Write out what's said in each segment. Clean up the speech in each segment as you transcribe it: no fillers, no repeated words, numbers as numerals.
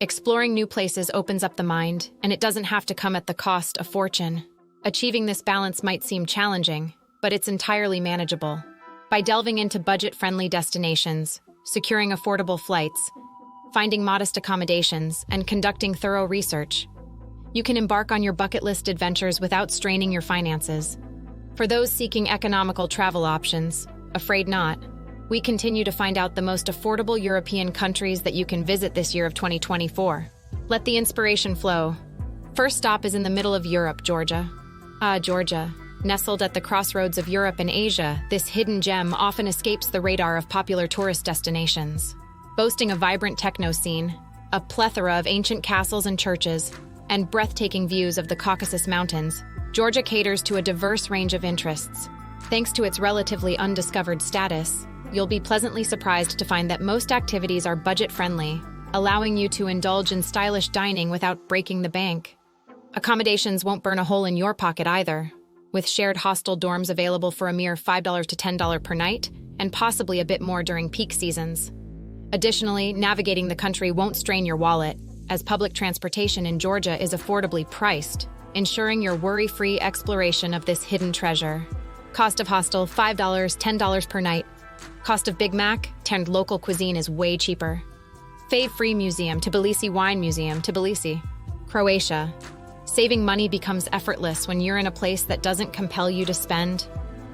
Exploring new places opens up the mind, and it doesn't have to come at the cost of fortune. Achieving this balance might seem challenging, but it's entirely manageable. By delving into budget-friendly destinations, securing affordable flights, finding modest accommodations, and conducting thorough research, you can embark on your bucket list adventures without straining your finances. For those seeking economical travel options, afraid not, we continue to find out the most affordable European countries that you can visit this year of 2024. Let the inspiration flow. First stop is in the middle of Europe, Georgia. Georgia. Nestled at the crossroads of Europe and Asia, this hidden gem often escapes the radar of popular tourist destinations. Boasting a vibrant techno scene, a plethora of ancient castles and churches, and breathtaking views of the Caucasus Mountains, Georgia caters to a diverse range of interests. Thanks to its relatively undiscovered status, you'll be pleasantly surprised to find that most activities are budget-friendly, allowing you to indulge in stylish dining without breaking the bank. Accommodations won't burn a hole in your pocket either, with shared hostel dorms available for a mere $5 to $10 per night, and possibly a bit more during peak seasons. Additionally, navigating the country won't strain your wallet, as public transportation in Georgia is affordably priced, ensuring your worry-free exploration of this hidden treasure. Cost of hostel, $5, $10 per night. Cost of Big Mac, and local cuisine is way cheaper. Fave Free Museum, Tbilisi Wine Museum, Tbilisi. Croatia. Saving money becomes effortless when you're in a place that doesn't compel you to spend.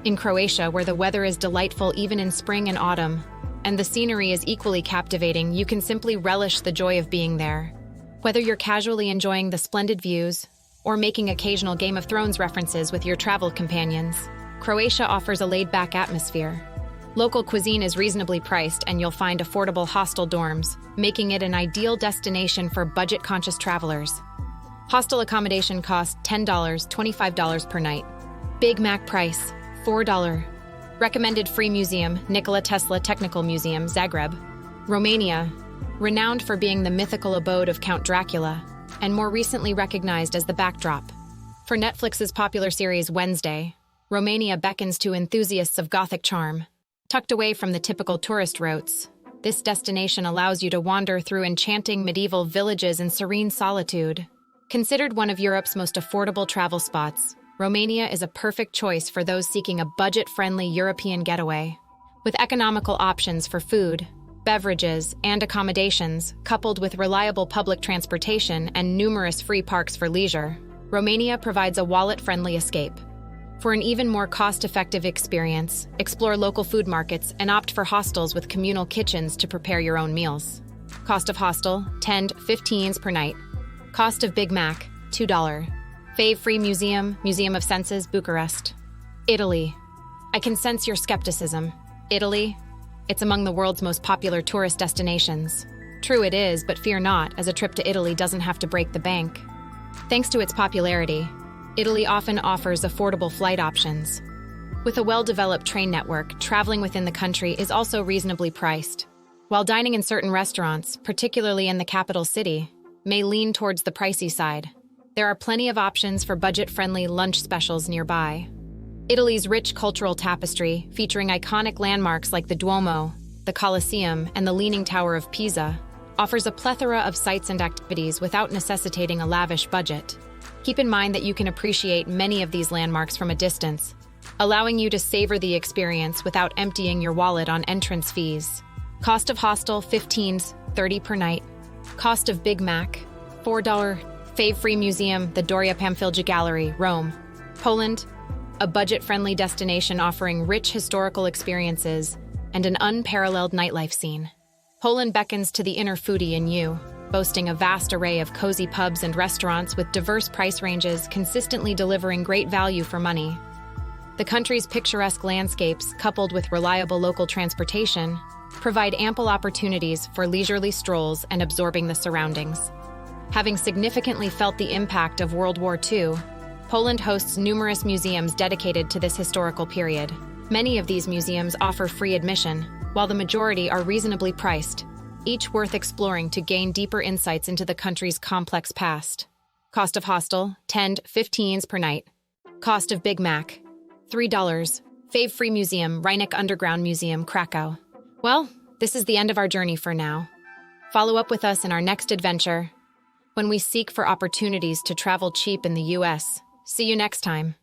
In Croatia, where the weather is delightful even in spring and autumn, and the scenery is equally captivating, you can simply relish the joy of being there. Whether you're casually enjoying the splendid views or making occasional Game of Thrones references with your travel companions, Croatia offers a laid-back atmosphere. Local cuisine is reasonably priced, and you'll find affordable hostel dorms, making it an ideal destination for budget-conscious travelers. Hostel accommodation costs $10, $25 per night. Big Mac price, $4. Recommended free museum, Nikola Tesla Technical Museum, Zagreb. Romania, renowned for being the mythical abode of Count Dracula, and more recently recognized as the backdrop for Netflix's popular series Wednesday, Romania beckons to enthusiasts of Gothic charm. Tucked away from the typical tourist routes, this destination allows you to wander through enchanting medieval villages in serene solitude. Considered one of Europe's most affordable travel spots, Romania is a perfect choice for those seeking a budget-friendly European getaway. With economical options for food, beverages, and accommodations, coupled with reliable public transportation and numerous free parks for leisure, Romania provides a wallet-friendly escape. For an even more cost-effective experience, explore local food markets and opt for hostels with communal kitchens to prepare your own meals. Cost of hostel, $10 to $15 per night. Cost of Big Mac, $2. Fave Free Museum, Museum of Senses, Bucharest. Italy. I can sense your skepticism. Italy? It's among the world's most popular tourist destinations. True it is, but fear not, as a trip to Italy doesn't have to break the bank. Thanks to its popularity, Italy often offers affordable flight options. With a well-developed train network, traveling within the country is also reasonably priced. While dining in certain restaurants, particularly in the capital city, may lean towards the pricey side, there are plenty of options for budget-friendly lunch specials nearby. Italy's rich cultural tapestry, featuring iconic landmarks like the Duomo, the Colosseum, and the Leaning Tower of Pisa, offers a plethora of sights and activities without necessitating a lavish budget. Keep in mind that you can appreciate many of these landmarks from a distance, allowing you to savor the experience without emptying your wallet on entrance fees. Cost of hostel, $15 to $30 per night. Cost of Big Mac, $4. Fave Free Museum, the Doria Pamfilja Gallery, Rome. Poland, a budget-friendly destination offering rich historical experiences and an unparalleled nightlife scene. Poland beckons to the inner foodie in you, boasting a vast array of cozy pubs and restaurants with diverse price ranges, consistently delivering great value for money. The country's picturesque landscapes, coupled with reliable local transportation, provide ample opportunities for leisurely strolls and absorbing the surroundings. Having significantly felt the impact of World War II, Poland hosts numerous museums dedicated to this historical period. Many of these museums offer free admission, while the majority are reasonably priced, each worth exploring to gain deeper insights into the country's complex past. Cost of hostel, $10 to $15 per night. Cost of Big Mac, $3. Fave Free Museum, Rheineck Underground Museum, Krakow. Well, this is the end of our journey for now. Follow up with us in our next adventure when we seek for opportunities to travel cheap in the US. See you next time.